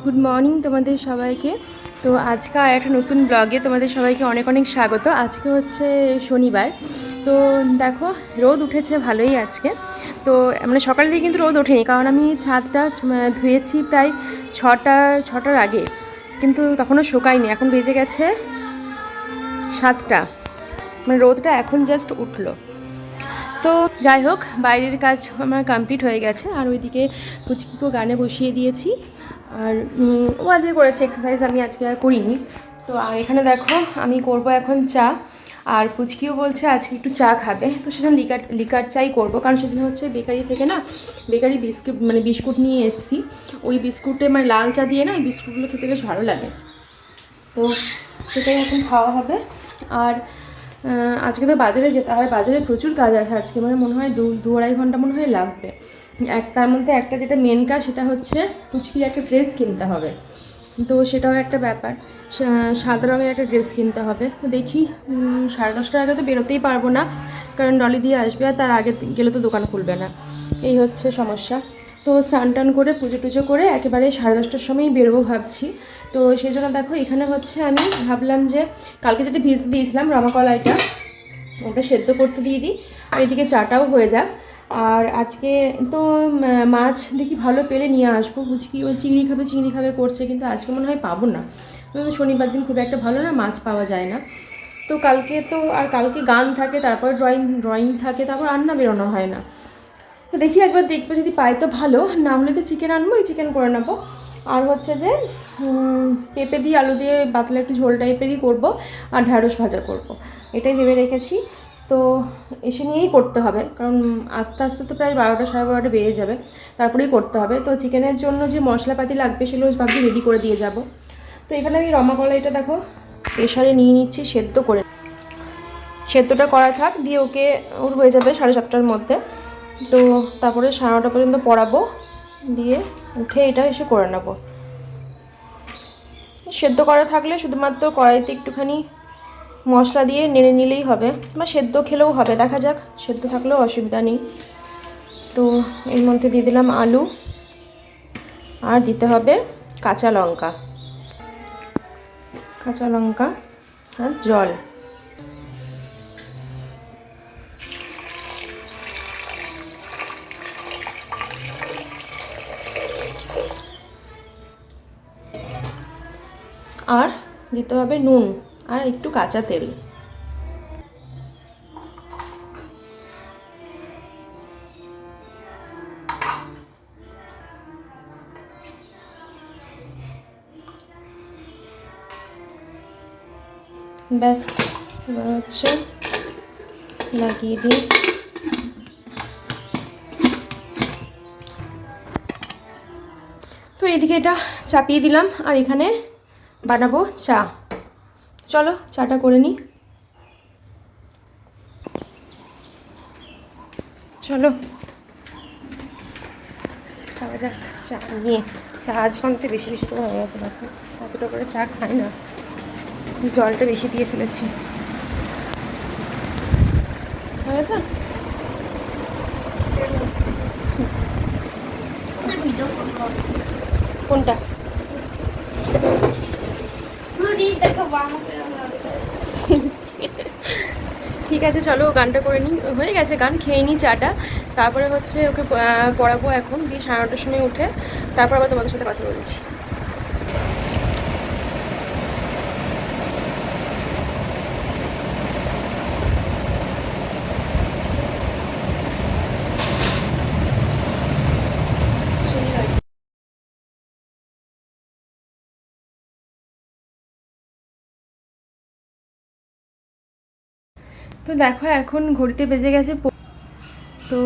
Good morning তোমাদের সবাইকে। তো আজকে আর একটা নতুন ব্লগে তোমাদের সবাইকে অনেক অনেক স্বাগত। আজকে হচ্ছে শনিবার। তো দেখো রোদ উঠেছে ভালোই আজকে। তো মানে সকাল থেকে কিন্তু রোদ ওঠেনি, কারণ আমি ছাদটা ধুয়েছি প্রায় ছটার আগে, কিন্তু তখনও শুকায়নি। এখন বেজে গেছে 7টা, মানে রোদটা এখন জাস্ট উঠলো। তো যাই হোক, বাইরের কাজ আমার কমপ্লিট হয়ে গেছে। আর ওইদিকে পুচকিকেও গানে বসিয়ে দিয়েছি। আর ও আজকে করেছে এক্সারসাইজ, আমি আজকে আর করিনি। তো আর এখানে দেখো আমি করব এখন চা। আর পুচকিও বলছে আজকে একটু চা খাবে, তো সেটা লিকার চাই করবো। কারণ সেদিন হচ্ছে বেকারি থেকে না, বেকারি বিস্কুট নিয়ে এসেছি। ওই বিস্কুটে মানে লাল চা দিয়ে না, ওই বিস্কুটগুলো খেতে বেশ ভালো লাগে। তো সেটাই এখন খাওয়া হবে। আর আজকে তো বাজারে যেতে হয়, বাজারে প্রচুর কাজ আছে আজকে, মানে মনে হয় দু আড়াই ঘন্টা মনে হয় লাগবে। তার মধ্যে একটা যেটা মেন কাজ, সেটা হচ্ছে পুচকির একটা ড্রেস কিনতে হবে। তো সেটাও একটা ব্যাপার, সাদা রঙের একটা ড্রেস কিনতে হবে। তো দেখি 10:30টার আগে তো বেরোতেই পারবো না, কারণ ডলি দিয়ে আসবে, আর তার আগে গেলে তো দোকান খুলবে না। এই হচ্ছে সমস্যা। তো স্নান টান করে পুজো টুজো করে একেবারে 10:30টার সময়ই বেরোবো ভাবছি। তো সেই জন্য দেখো এখানে হচ্ছে আমি ভাবলাম যে কালকে যেটা ভিজতে দিয়েছিলাম রমাকলাইটা, ওটা সেদ্ধ করতে দিয়ে দিই, আর এদিকে চাটাও হয়ে যাক। আর আজকে তো মাছ দেখি ভালো পেলে নিয়ে আসবো। বুঝকি ও চিংড়ি খাবে করছে, কিন্তু আজকে মনে হয় পাবো না। শনিবার দিন খুব একটা ভালো না, মাছ পাওয়া যায় না। তো কালকে গান থাকে, তারপর ড্রয়িং থাকে, তারপর রান্না বেরোনো হয় না। তো দেখি একবার দেখবো, যদি পাই তো ভালো, না হলে তো চিকেন আনবো, এই চিকেন করে নেবো। আর হচ্ছে যে পেঁপে দিয়ে আলু দিয়ে পাতলা একটু ঝোল টাইপেরই করবো, আর ঢ্যাঁড়স ভাজা করব, এটাই ভেবে রেখেছি। তো এসে নিয়েই করতে হবে, কারণ আস্তে আস্তে তো প্রায় 12টা 12:30 বেড়ে যাবে, তারপরেই করতে হবে। তো চিকেনের জন্য যে মশলাপাতি লাগবে সেগুলো ভাবছি রেডি করে দিয়ে যাব। তো এখানে আমি রমা কলাইটা দেখো প্রেশারে নিয়ে নিচ্ছি, সেদ্ধটা করা থাক, দিয়ে ওর হয়ে যাবে 7:30টার মধ্যে। তো তারপরে 9:30 পর্যন্ত পড়াবো, দিয়ে উঠে এটা এসে করে নেব। সেদ্ধ করা থাকলে শুধুমাত্র কড়াইতে একটুখানি মশলা দিয়ে নেড়ে নিলেই হবে, বা সেদ্ধ খেলেও হবে, দেখা যাক, সেদ্ধ থাকলেও অসুবিধা নেই। তো এর মধ্যে দিয়ে দিলাম আলু, আর দিতে হবে কাঁচা লঙ্কা আর জল। আর দিতে হবে নুন, আর একটু কাঁচা তেল। ব্যাস, এবার হচ্ছে লাগিয়ে দিই। তো এদিকে এটা চাপিয়ে দিলাম, আর এখানে বানাবো চা। চলো চাটা করে নিই। চলো খাওয়া যাক চা নিয়ে। চা আজকে বেশি বেশি করে হয়ে গেছে, দেখো এতটা করে চা খাই না, জলটা বেশি দিয়ে ফেলেছি। হয়ে গেছে? কোনটা? ঠিক আছে, চলো গানটা করে নিই। হয়ে গেছে গান, খেয়ে নিই চাটা, তারপরে হচ্ছে ওকে পড়াবো এখন, দিয়ে 9:30টার সময় উঠে তারপর আবার তোমাদের সাথে কথা বলছি। তো দেখো এখন ঘড়িতে বেজে গেছে। তো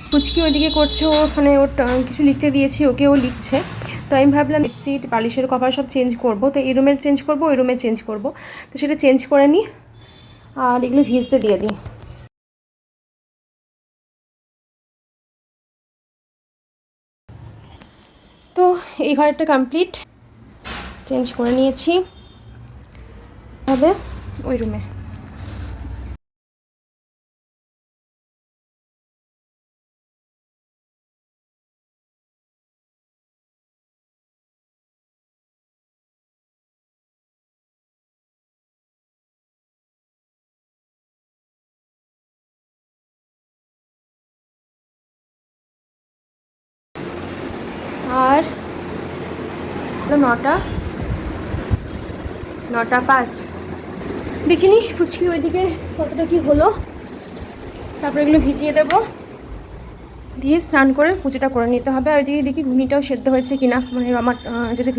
পুচকি ওইদিকে করছে, ও ওখানে ওর কিছু লিখতে দিয়েছি ওকে, ও লিখছে। তো আমি ভাবলাম বেডশিট বালিশের কভার সব চেঞ্জ করবো, তো এই রুমের চেঞ্জ করবো, ওই রুমে চেঞ্জ করবো। তো সেটা চেঞ্জ করে নিই, আর এগুলো ভিজতে দিয়ে দিই। তো এই ঘরটা কমপ্লিট, চেঞ্জ করে নিয়েছি, হবে ওই রুমে। আর 9:05 দেখিনি পুচকির ওইদিকে কতটা কি হলো। তারপরে এগুলো ভিজিয়ে দেবো, দিয়ে স্নান করে পুজোটা করে নিতে হবে। আর ওইদিকে দেখি ঘুগনিটাও সেদ্ধ হয়েছে কিনা, মানে আমার যেটা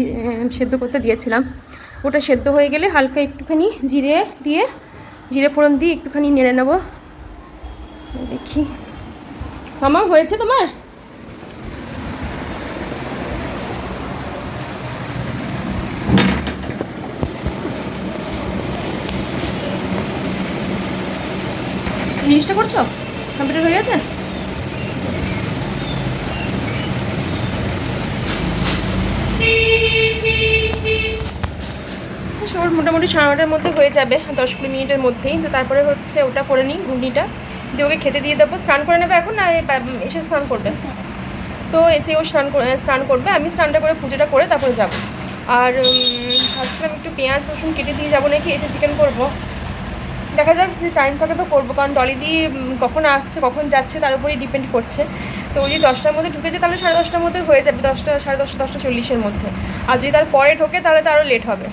সেদ্ধ করতে দিয়েছিলাম ওটা সেদ্ধ হয়ে গেলে হালকা একটুখানি জিরে ফোড়ন দিয়ে একটুখানি নেড়ে নেবো। দেখি মামা হয়েছে তোমার? জিনিসটা করছো, কম্পিউটার হয়ে গেছে? ওর মোটামুটি 9:30টার মধ্যে হয়ে যাবে, 10-20 মিনিটের মধ্যেই। তো তারপরে হচ্ছে ওটা করে নিই ঘুগনিটা, দিয়ে ওকে খেতে দিয়ে দেবো। স্নান করে নেবে এখন, না এসে স্নান করবে? তো এসে ও স্নান করবে, আমি স্নানটা করে পুজোটা করে তারপরে যাব। আর ভাবছিলাম একটু পেঁয়াজ রসুন কেটে দিয়ে যাবো নাকি, এসে চিকেন করবো। দেখা যাক, যদি টাইম থাকে তো করবো, কারণ ডলি দিয়ে কখন আসছে কখন যাচ্ছে তার উপরেই ডিপেন্ড করছে। তো ওই যদি 10টার মধ্যে ঢুকেছে তাহলে 10:30টার মধ্যে হয়ে যাবে, 10টা 10:30 10:40 মধ্যে। আর যদি তার পরে ঢোকে তাহলে তো আরও লেট হবে।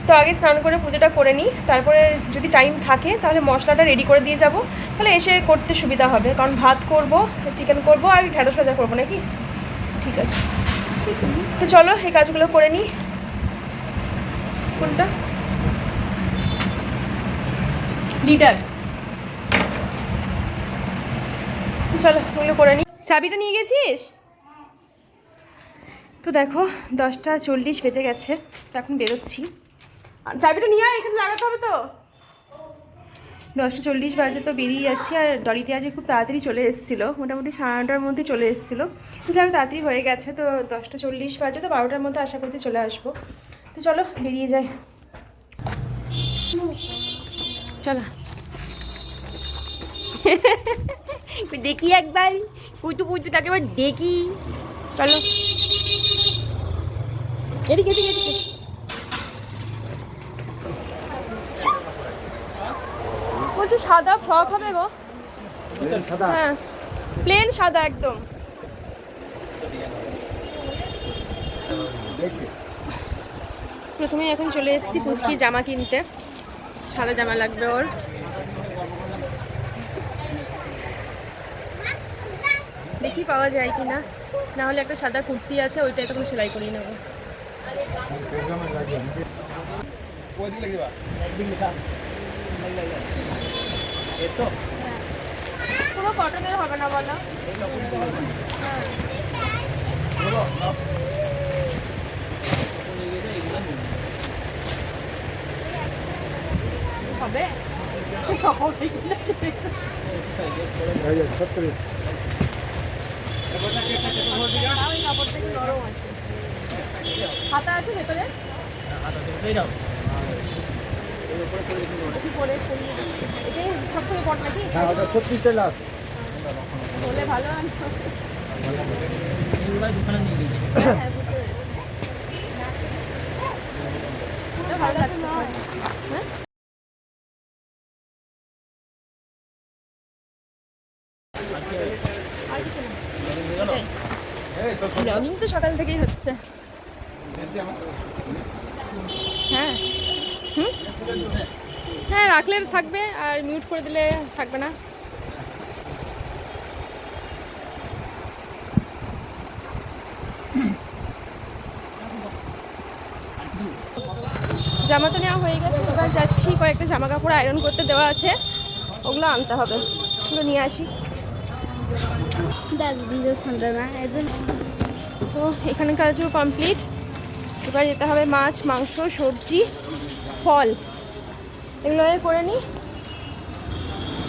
তো আগে স্নান করে পুজোটা করে নিই, তারপরে যদি টাইম থাকে তাহলে মশলাটা রেডি করে দিয়ে যাব, তাহলে এসে করতে সুবিধা হবে। কারণ ভাত করব, চিকেন করব আর ঢেঁড়স ভাজা করবো নাকি। ঠিক আছে, তো চলো এই কাজগুলো করে নিই। কোনটা লিডার? চলো ওগুলো করে নিই। চাবিটা নিয়ে গেছিস? তো দেখো 10:40 বেজে গেছে, তো এখন বেরোচ্ছি। আর চাবিটা নিয়ে আয়, এখানে লাগাতে হবে তো। 10:40 বাজে, তো বেরিয়ে যাচ্ছি। আর ডলিতে আজকে খুব তাড়াতাড়ি চলে এসেছিলো, মোটামুটি 9:30টার মধ্যে চলে এসেছিলো, যাই তাড়াতাড়ি হয়ে গেছে। তো 10:40 বাজে, তো 12টার মধ্যে আশা করছি চলে আসবো। তো চলো বেরিয়ে যাই, চলো। দেখি একবার পুতুটাকে এবার দেখি, চলো এদিকে এদিকে এদিকে। বলছি সাদা ফ্রক হবে গো? হ্যাঁ, প্লেন সাদা একদম। প্রথমেই এখন চলে এসেছি পুচকি জামা কিনতে, সাদা জামা লাগবে ওর। দেখি পাওয়া যায় কি না, না হলে একটা সাদা কুর্তি আছে, ওইটাই তখন সেলাই করিয়ে নেবো। পুরো কটনের হবে না বলো? হবে হাতা আছে ভেতরে, এটাই সব থেকে বড় নাকি? বলে ভালো ভালো লাগছে। হ্যাঁ ব্লগিং তো সকাল থেকেই হচ্ছে। হ্যাঁ হ্যাঁ, রাখলে থাকবে আর মিউট করে দিলে থাকবে না। জামা তো নেওয়া হয়ে গেছে, এবার যাচ্ছি কয়েকটা জামা কাপড় আয়রন করতে দেওয়া আছে, ওগুলো আনতে হবে, ওগুলো নিয়ে আসি। তো এখানে কাজও কমপ্লিট, এবার যেতে হবে মাছ মাংস সবজি ফল এগুলো করে নিই,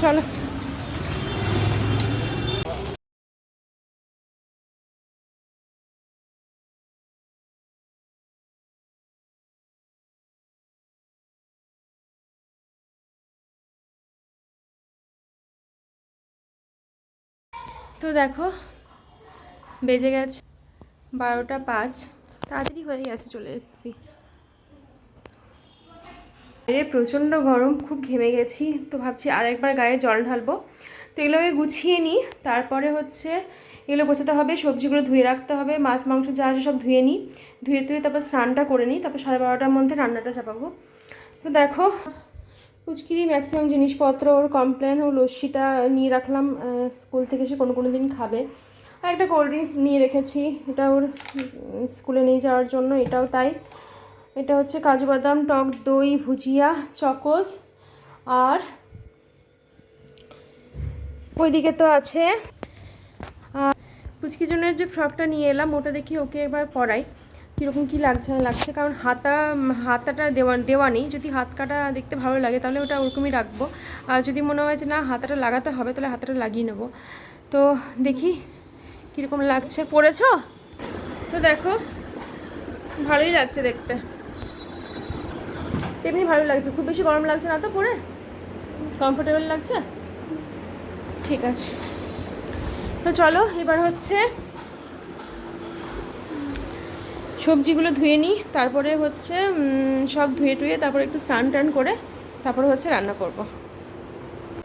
চলো। তো দেখো বেজে গেছে 12:05, তাড়াতাড়ি হয়ে গেছে, চলে এসেছি। বাইরে প্রচণ্ড গরম, খুব ঘেমে গেছি, তো ভাবছি আরেকবার গায়ে জল ঢালবো। তো এগুলোকে গুছিয়ে নিই, তারপরে হচ্ছে এগুলো গোছাতে হবে, সবজিগুলো ধুয়ে রাখতে হবে, মাছ মাংস যা আছে সব ধুয়ে নিই, ধুয়ে তারপর স্নানটা করে নিই, তারপর 12:30টার মধ্যে রান্নাটা চাপাবো। তো দেখো পুচকিরই ম্যাক্সিমাম জিনিসপত্র, ওর কমপ্লেন, ও লস্যিটা নিয়ে রাখলাম, স্কুল থেকে এসে কোনো দিন খাবে। আর একটা কোল্ড ড্রিঙ্কস নিয়ে রেখেছি, এটা ওর স্কুলে নিয়ে যাওয়ার জন্য, এটাও তাই। এটা হচ্ছে কাজু বাদাম, টক দই, ভুজিয়া, চকোস। আর ওইদিকে তো আছে পুচকির জন্য যে ফ্রকটা নিয়ে এলাম, ওটা দেখি ওকে একবার পরাই কীরকম কী লাগছে না লাগছে, কারণ হাতাটা দেওয়া নেই। যদি হাত কাটা দেখতে ভালো লাগে তাহলে ওটা ওরকমই রাখবো, আর যদি মনে হয় যে না হাতাটা লাগাতে হবে তাহলে হাতাটা লাগিয়ে নেবো। তো দেখি কীরকম লাগছে। পরেছো? তো দেখো ভালোই লাগছে দেখতে, তেমনি ভালো লাগছে, খুব বেশি গরম লাগছে না তো, পরে কমফোর্টেবল লাগছে, ঠিক আছে। তো চলো এবার হচ্ছে সবজিগুলো ধুয়ে নিই, তারপরে হচ্ছে সব ধুয়ে টুয়ে তারপরে একটু স্নান টান করে তারপরে হচ্ছে রান্না করব।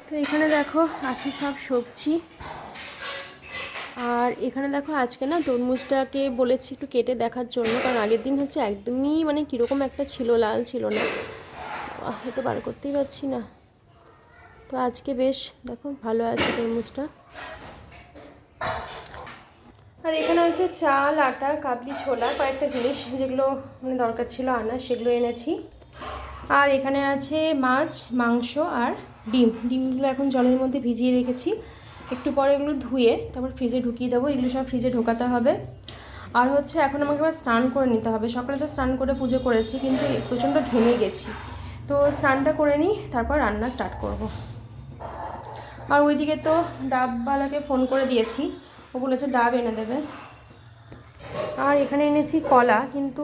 তো এখানে দেখো আছে সব সবজি, আর এখানে দেখো আজকে না তরমুজটাকে বলেছি একটু কেটে দেখার জন্য, কারণ আগের দিন হচ্ছে একদমই মানে কীরকম একটা ছিল, লাল ছিল না, হয়তো বার করতেই পারছি না। তো আজকে বেশ দেখো ভালো আছে তরমুজটা। আর এখানে আছে চাল, আটা, কাবলি ছোলা, কয়েকটা জিনিস যেগুলো মানে দরকার ছিল আনা, সেগুলো এনেছি। আর এখানে আছে মাছ, মাংস আর ডিমগুলো এখন জলের মধ্যে ভিজিয়ে রেখেছি, একটু পরে এগুলো ধুয়ে তারপর ফ্রিজে ঢুকিয়ে দেবো, এগুলো সব ফ্রিজে ঢোকাতে হবে। আর হচ্ছে এখন আমাকে আবার স্নান করে নিতে হবে, সকালে তো স্নান করে পুজো করেছি কিন্তু প্রচণ্ড ঘেমে গেছি, তো স্নানটা করে নিই তারপর রান্না স্টার্ট করব। আর ওইদিকে তো ডাবওয়ালাকে ফোন করে দিয়েছি, ও বলেছে ডাব এনে দেবে। আর এখানে এনেছি কলা, কিন্তু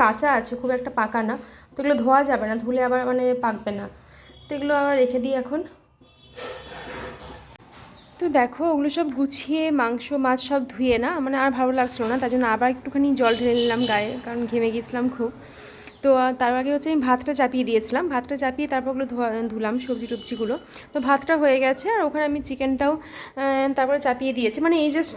কাঁচা আছে, খুব একটা পাকা না, তো এগুলো ধোয়া যাবে না, ধুলে আবার মানে পাকবে না, তো এগুলো আবার রেখে দিই এখন। তো দেখো ওগুলো সব গুছিয়ে মাংস মাছ সব ধুয়ে না মানে আর ভালো লাগছিলো না, তার জন্য আবার একটুখানি জল ঢেলে নিলাম গায়ে, কারণ ঘেমে গিয়েছিলাম খুব। তো তার আগে হচ্ছে আমি ভাতটা চাপিয়ে দিয়েছিলাম, ভাতটা চাপিয়ে তারপর ওগুলো ধুলাম টবজিগুলো। তো ভাতটা হয়ে গেছে, আর ওখানে আমি চিকেনটাও তারপরে চাপিয়ে দিয়েছি, মানে এই জাস্ট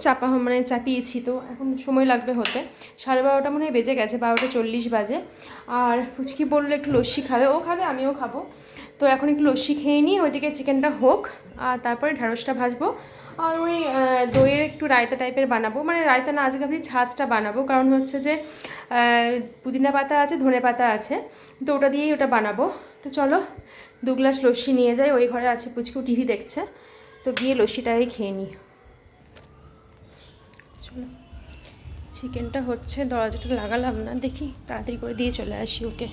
চাপিয়েছি, তো এখন সময় লাগবে হতে। 12:30 মনে হয় বেজে গেছে, 12:40 বাজে। আর ফুচকি বললো একটু লস্যি খাবে, ও খাবে আমিও খাবো, তো এখন একটু লস্যি খেয়ে নিই, ওইদিকে চিকেনটা হোক, আর তারপরে ঢ্যাঁড়সটা ভাজবো। আর ওই দইয়ের একটু রায়তা টাইপের বানাবো, মানে রায়তা না, আজকে আমি ছাঁচটা বানাবো, কারণ হচ্ছে যে পুদিনা পাতা আছে, ধনে পাতা আছে, তো ওটা দিয়েই ওটা বানাবো। তো চলো 2 গ্লাস লস্যি নিয়ে যাই, ওই ঘরে আছে, পুচকু টিভি দেখছে, তো গিয়ে লস্যিটাই খেয়ে নিই। চলো চিকেনটা হচ্ছে, দরজাটা লাগালাম না, দেখি তাড়াতাড়ি করে দিয়ে চলে আসি ওকে।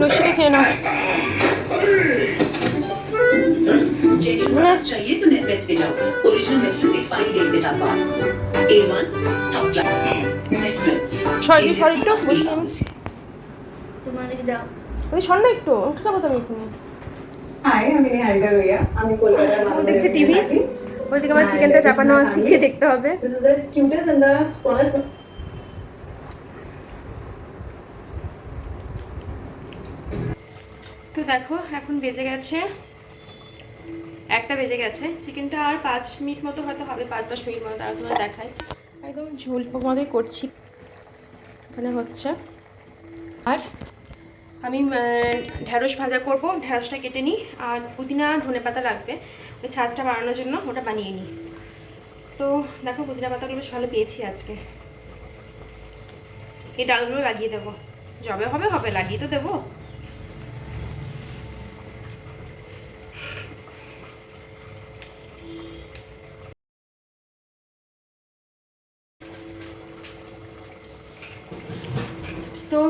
লস্যিটা খেয়ে নাও। चाहिए तो नेटवेज पे जाओ, ओरिजिनल मेडिसिन एक्सपायरी डेट के साथ बात। A1 top class नेटवेज। সরি একটু বসে আমি তোমারে দাও, ওই শোন না একটু উঠে যাবো তুমি এখানে। হাই, আমি নেহারিকা রুইয়া, আমি কলকাতার ও দেখছে টিভি, ওইদিকে আমার চিকেনটা চাপানো আছে, গিয়ে দেখতে হবে। This is the cutest and the smallest. তো দেখো এখন বেজে গেছে 1টা বেজে গেছে, চিকেনটা আর 5 মিনিট মতো হয়তো হবে, 5-10 মিনিট মতো, তারা তোমার দেখায়, একদম ঝোল মতোই করছি এখানে হচ্ছে। আর আমি ঢ্যাঁড়স ভাজা করব, ঢ্যাঁড়সটা কেটে নিই, আর পুদিনা ধনে পাতা লাগবে ওই ছাঁচটা বানানোর জন্য, ওটা বানিয়ে নিই। তো দেখো পুদিনা পাতাগুলো বেশ ভালো পেয়েছি আজকে, এই ডালগুলো লাগিয়ে দেবো, যবে হবে লাগিয়ে তো দেবো। তো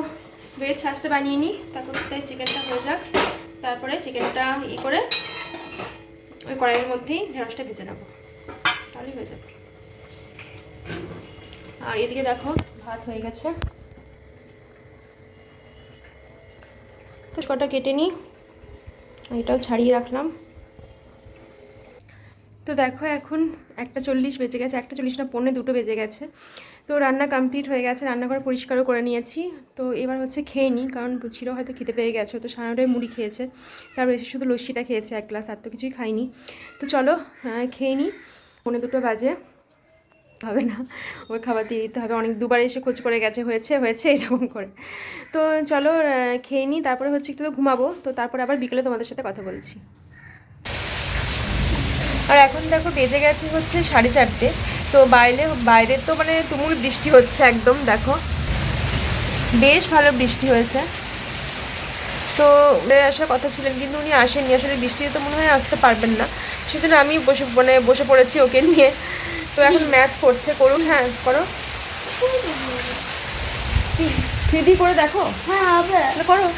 দইয়ের ছাঁচটা বানিয়ে নিই, তারপর তাই চিকেনটা হয়ে যাক, তারপরে চিকেনটা করে ওই কড়াইয়ের মধ্যেই ঢেঁড়সটা ভেজে নেবো, তাহলেই হয়ে যাবে। আর এদিকে দেখো ভাত হয়ে গেছে, তো কটা কেটে নিই, এটাও ছাড়িয়ে রাখলাম। তো দেখো এখন 1:40 বেজে গেছে, 1:40 না 1:45 বেজে গেছে। তো রান্না কমপ্লিট হয়ে গেছে, রান্নাঘর পরিষ্কারও করে নিয়েছি। তো এবার হচ্ছে খেয়ে নিই, কারণ বুঝিরও হয়তো খেতে পেয়ে গেছে, তো সারাটাই মুড়ি খেয়েছে, তারপর এসে শুধু লস্যিটা খেয়েছে 1 গ্লাস, আর তো কিছুই খাইনি। তো চলো খেয়ে নিই, 1:45 বাজে, হবে না, ওর খাবার দিয়ে দিতে হবে। অনেক দুবার এসে খোঁজ করে গেছে, হয়েছে হয়েছে এরকম করে। তো চলো খেয়ে নিই, তারপরে হচ্ছে একটু তো ঘুমাবো। তো তারপরে আবার বিকেলে তোমাদের সাথে কথা বলছি। আর এখন দেখো বেজে গেছে হচ্ছে 4:30। তো বাইরে তো মানে তুমুল বৃষ্টি হচ্ছে একদম, দেখো বেশ ভালো বৃষ্টি হয়েছে। তো আসার কথা ছিলেন, কিন্তু উনি আসেননি, আসলে বৃষ্টিতে তো মনে হয় আসতে পারবেন না, সেজন্য আমি বসে পড়েছি ওকে নিয়ে। তো এখন ম্যাথ করছে, করুন, হ্যাঁ করো, 3D করে দেখো, হ্যাঁ হবে। করো।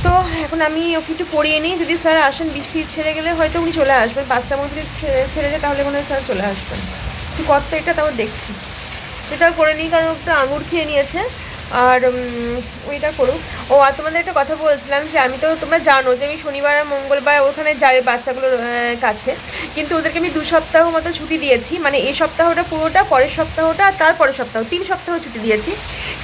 তো এখন আমি ওকে একটু পড়িয়ে নিই, যদি স্যার আসেন, বৃষ্টি ছেড়ে গেলে হয়তো উনি চলে আসবেন, 5টার মধ্যে যদি ছেড়ে যায় তাহলে মনে হয় স্যার চলে আসবেন। তো কত এটা তাও দেখছি, এটাও করে নিই, কারণ একটা আঙুর খেয়ে নিয়েছে। আর ওইটা করুক। ও আর তোমাদের একটা কথা বলছিলাম যে আমি তো, তোমরা জানো যে আমি শনিবার আর মঙ্গলবার ওখানে যাই বাচ্চাগুলোর কাছে, কিন্তু ওদেরকে আমি 2 সপ্তাহ মতো ছুটি দিয়েছি, মানে এই সপ্তাহটা পুরোটা, পরের সপ্তাহটা, আর তারপরের সপ্তাহ, 3 সপ্তাহ ছুটি দিয়েছি।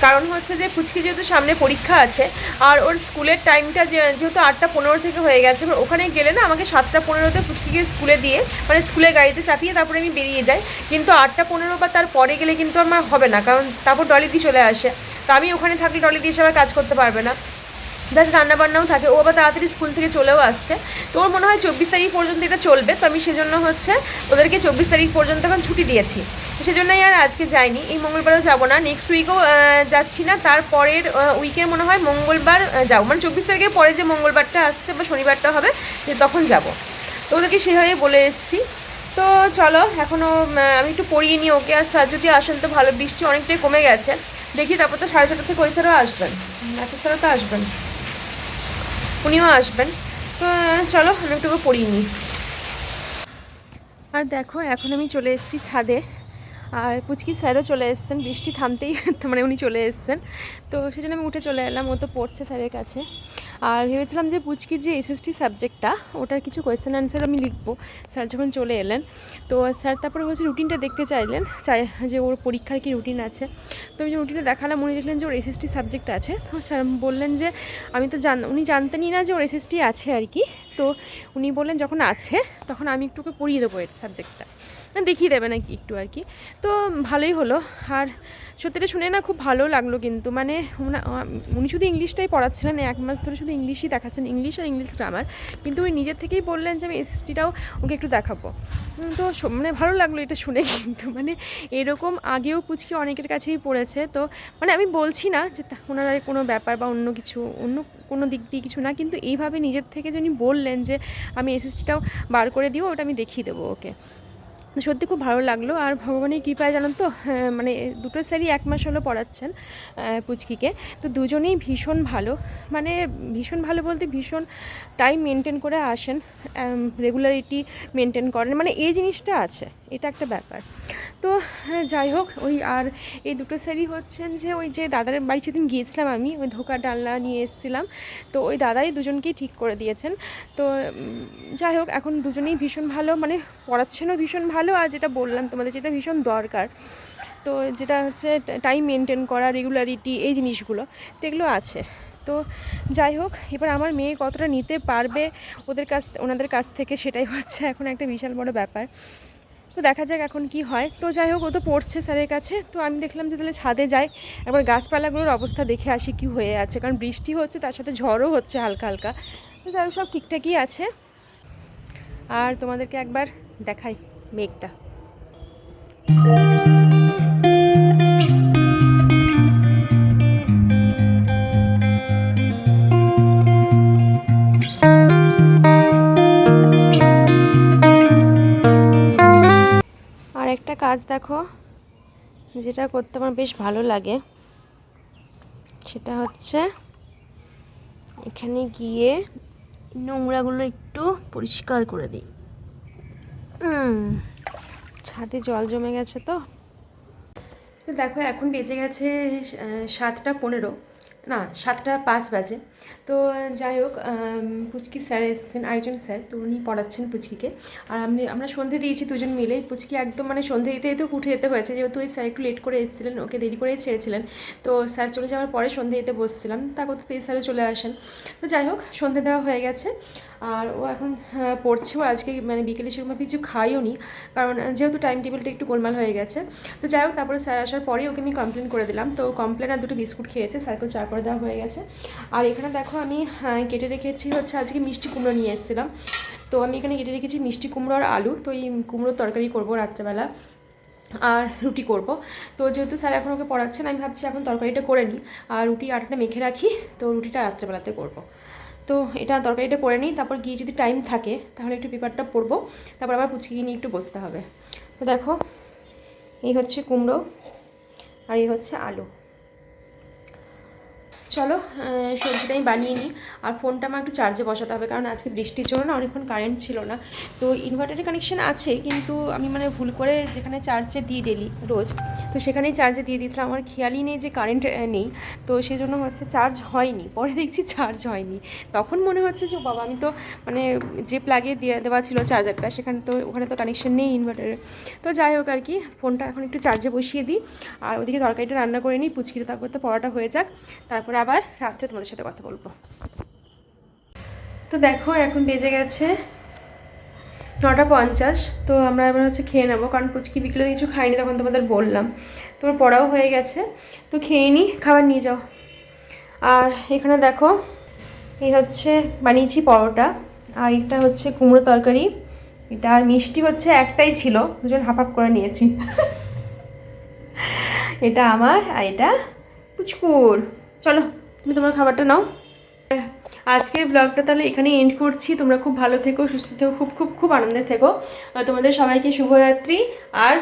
কারণ হচ্ছে যে পুচকি যেহেতু সামনে পরীক্ষা আছে, আর ওর স্কুলের টাইমটা যেহেতু 8:15 থেকে হয়ে গেছে, এবার ওখানে গেলে না আমাকে 7:15-তে পুচকিকে স্কুলে দিয়ে, মানে স্কুলের গাড়িতে চাপিয়ে তারপরে আমি বেরিয়ে যাই। কিন্তু 8:15 বা তার পরে গেলে কিন্তু আমার হবে না, কারণ তারপর ডলি দিয়ে চলে আসে। তো আমি ওখানে থাকলে ডলি দিয়ে সবাই কাজ করতে পারবে না, জাস্ট রান্নাবান্নাও থাকে। ও আবার তাড়াতাড়ি স্কুল থেকে চলেও আসছে। তো ওর মনে হয় 24 তারিখ পর্যন্ত এটা চলবে। তো আমি সেজন্য হচ্ছে ওদেরকে 24 তারিখ পর্যন্ত এখন ছুটি দিয়েছি, সেজন্যই আর আজকে যাইনি। এই মঙ্গলবারও যাবো না, নেক্সট উইকও যাচ্ছি না, তারপরের উইকের মনে হয় মঙ্গলবার যাবো, মানে 24 তারিখের পরে যে মঙ্গলবারটা আসছে বা শনিবারটা হবে তখন যাব। তো ওদেরকে সেভাবে বলে এসেছি। তো চলো এখনও আমি একটু পড়িয়ে নিই ওকে, আর স্যার যদি আসেন তো ভালো, বৃষ্টি অনেকটাই কমে গেছে, দেখি তারপর তো 6:30 থেকে ওই স্যারও আসবেন, ম্যাথের স্যারও তো আসবেন, উনিও আসবেন। তো চলো আমি একটু পড়িয়ে নিই। আর দেখো এখন আমি চলে এসেছি ছাদে, আর পুচকি স্যারও চলে এসেছেন, বৃষ্টি থামতেই মানে উনি চলে এসেছেন। তো সেজন্য আমি উঠে চলে এলাম, ও তো পড়ছে স্যারের কাছে। আর ভেবেছিলাম যে পুচকির যে এসএসটি সাবজেক্টটা, ওটার কিছু কোয়েশ্চেন অ্যান্সার আমি লিখবো, স্যার যখন চলে এলেন। তো স্যার তারপরে হচ্ছে রুটিনটা দেখতে চাইলেন, যে ওর পরীক্ষার কি রুটিন আছে। তো আমি যে রুটিনটা দেখালাম, উনি দেখলেন যে ওর এসএসটি সাবজেক্ট আছে। তো স্যার বললেন যে আমি তো উনি জানতেনই না যে ওর এসএসটি আছে আর কি। তো উনি বললেন যখন আছে তখন আমি একটু ওকে পড়িয়ে দেবো এর সাবজেক্টটা, দেখিয়ে দেবে নাকি একটু আর কি। তো ভালোই হলো। আর সত্যিটা শুনে না খুব ভালো লাগলো, কিন্তু মানে উনি শুধু ইংলিশটাই পড়াচ্ছিলেন, 1 মাস ধরে শুধু ইংলিশই দেখাচ্ছেন, ইংলিশ আর ইংলিশ গ্রামার। কিন্তু উনি নিজের থেকেই বললেন যে আমি এসএসটিটাও ওকে একটু দেখাবো। তো মানে ভালো লাগলো এটা শুনে। কিন্তু মানে এরকম আগেও পুচকি অনেকের কাছেই পড়েছে। তো মানে আমি বলছি না যে ওনারা কোনো ব্যাপার বা অন্য কিছু, অন্য কোনো দিক দিয়ে কিছু না, কিন্তু এইভাবে নিজের থেকে যে উনি বললেন যে আমি এসএসটিটাও বার করে দিব, ওটা আমি দেখিয়ে দেবো ওকে। সত্যি খুব ভালো লাগলো। আর ভগবানের কৃপায় জানো তো, মানে দুটো স্যারই 1 মাস হলো পড়াচ্ছেন পুচকিকে। তো দুজনেই ভীষণ ভালো, মানে ভীষণ ভালো বলতে ভীষণ টাইম মেনটেন করে আসেন, রেগুলারিটি মেনটেন করেন, মানে এই জিনিসটা আছে, এটা একটা ব্যাপার। তো যাই হোক, ওই আর এই দুটো স্যারই হচ্ছেন যে ওই যে দাদার বাড়ি সেদিন গিয়েছিলাম আমি, ওই ধোকা ডালনা নিয়ে এসেছিলাম, তো ওই দাদাই দুজনকেই ঠিক করে দিয়েছেন। তো যাই হোক, এখন দুজনেই ভীষণ ভালো, মানে পড়াচ্ছেনও ভীষণ ভালো, আর যেটা বললাম তোমাদের যেটা ভীষণ দরকার, তো যেটা হচ্ছে টাইম মেনটেন করা, রেগুলারিটি, এই জিনিসগুলো তো এগুলো আছে। তো যাই হোক, এবার আমার মেয়ে কতটা নিতে পারবে ওনাদের কাছ থেকে, সেটাই হচ্ছে এখন একটা বিশাল বড় ব্যাপার। তো দেখা যাক এখন কি হয়। তো যাই হোক, ও তো পড়ছে স্যারের কাছে। তো আমি দেখলাম যে তাহলে ছাদে যাই, একবার গাছপালাগুলোর অবস্থা দেখে আসি কি হয়ে আছে, কারণ বৃষ্টি হচ্ছে, তার সাথে ঝড়ও হচ্ছে হালকা হালকা। তো যাই হোক, সব ঠিকঠাকই আছে। আর তোমাদেরকে একবার দেখাই মেঘটা। আর একটা কাজ দেখো, যেটা করতে আমার বেশ ভালো লাগে, সেটা হচ্ছে এখানে গিয়ে নোংরাগুলো একটু পরিষ্কার করে দিই। ছাদে জল জমে গেছে। তো দেখো এখন বেজে গেছে 7:15। না 7:05 বাজে। তো যাই হোক, পুচকি স্যার এসেছেন, আরেকজন স্যার, তো উনি পড়াচ্ছেন পুচকিকে। আর আমরা সন্ধে দিয়েছি দুজন মিলেই। পুচকি একদম মানে সন্ধে দিতে দিতেও উঠে যেতে হয়েছে, যেহেতু ওই স্যার একটু লেট করে এসেছিলেন, ওকে দেরি করেই ছেড়েছিলেন। তো স্যার চলে যাওয়ার পরে সন্ধে দিতে বসছিলাম, তা করতে এই স্যারও চলে আসেন। তো যাই হোক, সন্ধে দেওয়া হয়ে গেছে। আর ও এখন পড়ছেও। আজকে মানে বিকেলে সেরকম কিছু খাইও নি, কারণ যেহেতু টাইম টেবিলটা একটু গোলমাল হয়ে গেছে। তো যাই হোক, তারপরে স্যার আসার পরেই ওকে আমি কমপ্লেন করে দিলাম। তো কমপ্লেন আর দুটো বিস্কুট খেয়েছে, স্যারকে চা করে দেওয়া হয়ে গেছে। আর এখানে দেখো আমি কেটে রেখেছি হচ্ছে, আজকে মিষ্টি কুমড়ো নিয়ে এসেছিলাম। তো আমি এখানে কেটে রেখেছি মিষ্টি কুমড়ো আর আলু। তো এই কুমড়োর তরকারি করবো রাত্রেবেলা, আর রুটি করব। তো যেহেতু স্যার এখন ওকে পড়াচ্ছেন, আমি ভাবছি এখন তরকারিটা করে নিই, আর রুটি আটাটা মেখে রাখি, তো রুটিটা রাত্রেবেলাতে করব। তো এটা তরকারিটা করে নিই, তারপর গিয়ে যদি টাইম থাকে তাহলে একটু পেপারটা পড়বো, তারপর আবার পুচকিয়ে নিয়ে একটু বসতে হবে। তো দেখো, এই হচ্ছে কুমড়ো আর এই হচ্ছে আলু। চলো সবজিটা আমি বানিয়ে নিই। আর ফোনটা আমার একটু চার্জে বসাতে হবে, কারণ আজকে বৃষ্টির জন্য না অনেকক্ষণ কারেন্ট ছিল না। তো ইনভার্টারের কানেকশান আছে, কিন্তু আমি মানে ভুল করে যেখানে চার্জে দিই ডেলি রোজ, তো সেখানেই চার্জে দিয়ে দিয়েছিলাম। আমার খেয়ালই নেই যে কারেন্ট নেই, তো সেই জন্য হচ্ছে চার্জ হয়নি। পরে দেখছি চার্জ হয়নি, তখন মনে হচ্ছে যে বাবা, আমি তো মানে যে প্লাগে দেওয়া ছিল চার্জারটা, সেখানে তো ওখানে তো কানেকশান নেই ইনভার্টারের। তো যাই হোক আর কি, ফোনটা এখন একটু চার্জে বসিয়ে দিই, আর ওদিকে তরকারিটা রান্না করে নিই, পুচকিটা তারপর তো পড়াটা হয়ে যাক, তারপরে আবার রাত্রে তোমাদের সাথে কথা বলবো। তো দেখো, এখন বেজে গেছে 9:50। তো আমরা এবার হচ্ছে খেয়ে নেবো, কারণ পুচকি বিকেলে কিছু খাইনি, তখন তোমাদের বললাম। তোমার পড়াও হয়ে গেছে, তো খেয়ে নিই, খাবার নিয়ে যাও। আর এখানে দেখো, এই হচ্ছে বানিয়েছি পরোটা, আর এটা হচ্ছে কুমড়ো তরকারি, এটা আর মিষ্টি হচ্ছে একটাই ছিল, দুজন হাফ হাফ করে নিয়েছি। এটা আমার, আর এটা পুচকুর। চলো, তুমি তোমার খাবারটা নাও। আজকের ব্লগটা তাহলে এখানে এন্ড করছি। তোমরা খুব ভালো থেকো, সুস্থ থেকো, খুব খুব খুব আনন্দে থেকো। তোমাদের সবাইকে শুভরাত্রি। আর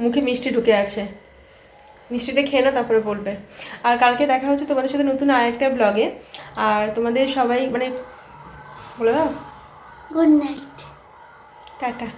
মুখে মিষ্টি ঢুকে আছে, মিষ্টিটা খেয়ে না, তারপরে বলবে। আর কালকে দেখা হচ্ছে তোমাদের সাথে নতুন আরেকটা ব্লগে। আর তোমাদের সবাই মানে বলে দাও গুড নাইট, টাটা।